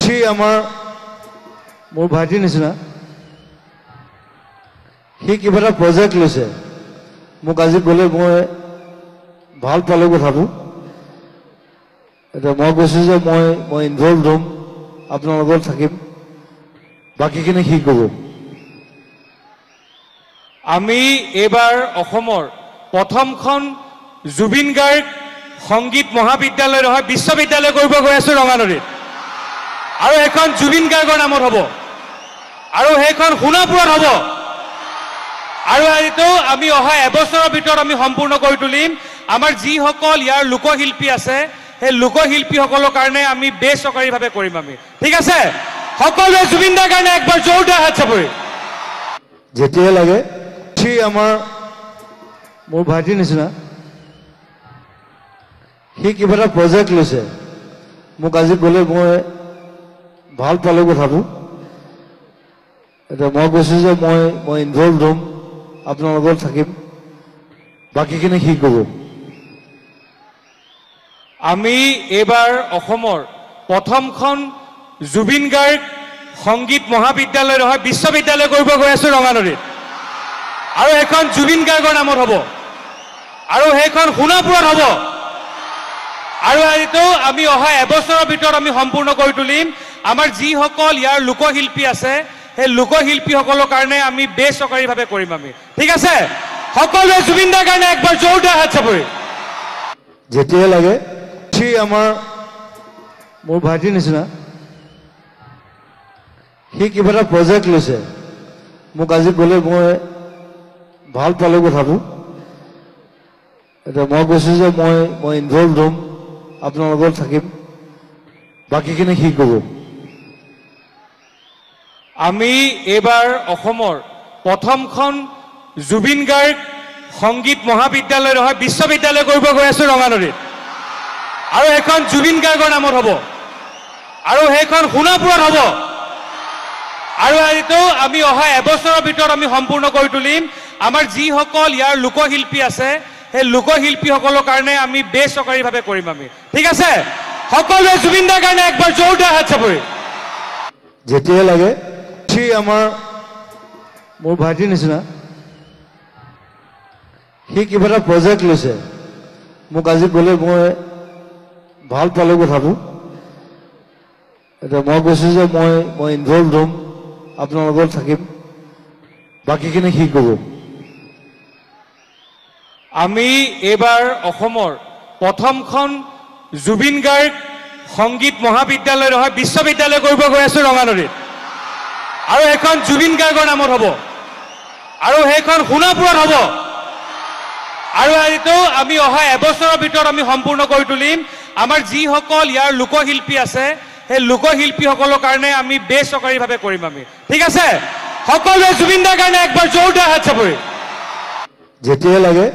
সি আমাৰ মোৰ ভাইটিৰ নিচিনা সি কিবা এটা প্ৰজেক্ট লৈছে মোক আজি গ'লে মই ভাল পালোঁ কথাটো এতিয়া মই কৈছোঁ যে মই ইনভলভ হ'ম আপোনাৰ লগত থাকিম বাকীখিনি সি ক'ব আমি এইবাৰ অসমৰ প্ৰথমখন জুবিন গাৰ্গ সংগীত মহাবিদ্যালয় নহয় বিশ্ববিদ্যালয় কৰিব গৈ আছোঁ ৰঙানদীত আৰু এখন জুবিন গাৰ্গৰ নামত হ'ব আৰু সেইখন সোণাপুৰত হ'ব আৰু এইটো আমি অহা এবছৰৰ ভিতৰত আমি সম্পূৰ্ণ কৰি তুলিম আমাৰ যিসকল ইয়াৰ লোকশিল্পী আছে সেই লোকশিল্পীসকলৰ কাৰণে আমি বেচৰকাৰীভাৱে কৰিম আমি ঠিক আছে সকলোৱে জুবিন দাৰ কাৰণে একবাৰ জোৰদাৰ হাত চাপৰি যেতিয়াই লাগে সি আমাৰ মোৰ ভাইটিৰ নিচিনা সি কিবা এটা প্ৰজেক্ট লৈছে মোক আজি গ'লে মই ভাল পালোঁ কথাটো এতিয়া মই কৈছোঁ যে মই ইনভলভ হ'ম আপোনাৰ লগত থাকিম বাকীখিনি সি ক'ব আমি এইবাৰ অসমৰ প্ৰথমখন জুবিন গাৰ্গ সংগীত মহাবিদ্যালয় নহয় বিশ্ববিদ্যালয় কৰিব গৈ আছোঁ ৰঙানদীত আৰু এখন জুবিন গাৰ্গৰ নামত হ'ব আৰু সেইখন সোণাপুৰত হ'ব আৰু এইটো আমি অহা এবছৰৰ ভিতৰত আমি সম্পূৰ্ণ কৰি তুলিম আমাৰ যিসকল ইয়াৰ লোকশিল্পী আছে সেই লোকশিল্পীসকলৰ কাৰণে আমি বেচৰকাৰীভাৱে কৰিম আমি ঠিক আছে সকলোৱে জুবিন দাৰ কাৰণে একবাৰ জোৰদাৰ হাত চাপৰি যেতিয়াই লাগে সি আমাৰ মোৰ ভাইটিৰ নিচিনা সি কিবা এটা প্ৰজেক্ট লৈছে মোক আজি গ'লে মই ভাল পালোঁ কথাটো এতিয়া মই কৈছোঁ যে মই ইনভলভ হ'ম আপোনাৰ লগত থাকিম বাকীখিনি সি ক'ব আমি এইবাৰ অসমৰ প্ৰথমখন জুবিন গাৰ্গ সংগীত মহাবিদ্যালয় নহয় বিশ্ববিদ্যালয় কৰিব গৈ আছোঁ ৰঙানদীত আৰু এখন জুবিন গাৰ্গৰ নামত হ'ব আৰু সেইখন সোণাপুৰত হ'ব আৰু এইটো আমি অহা এবছৰৰ ভিতৰত আমি সম্পূৰ্ণ কৰি তুলিম আমাৰ যিসকল ইয়াৰ লোকশিল্পী আছে সেই লোকশিল্পীসকলৰ কাৰণে আমি বেচৰকাৰীভাৱে কৰিম আমি ঠিক আছে সকলোৱে জুবিন দাৰ কাৰণে একবাৰ জোৰদাৰ হাত চাপৰি যেতিয়াই লাগে সি আমাৰ মোৰ ভাইটিৰ নিচিনা সি কিবা এটা প্ৰজেক্ট লৈছে মোক আজি গ'লে মই ভাল পালোঁ কথাটো এতিয়া মই কৈছোঁ যে মই ইনভলভ হ'ম আপোনাৰ লগত থাকিম বাকীখিনি সি ক'ব আমি এইবাৰ অসমৰ প্ৰথমখন জুবিন গাৰ্গ সংগীত মহাবিদ্যালয় নহয় বিশ্ববিদ্যালয় কৰিব গৈ আছোঁ ৰঙানদীত আৰু এখন জুবিন গাৰ্গৰ নামত হ'ব আৰু সেইখন সোণাপুৰত হ'ব আৰু এইটো আমি অহা এবছৰৰ ভিতৰত আমি সম্পূৰ্ণ কৰি তুলিম আমাৰ যিসকল ইয়াৰ লোকশিল্পী আছে সেই লোকশিল্পীসকলৰ কাৰণে আমি বেচৰকাৰীভাৱে কৰিম আমি ঠিক আছে সকলোৱে জুবিন দাৰ কাৰণে একবাৰ জোৰদাৰ হাত চাপৰি যেতিয়াই লাগে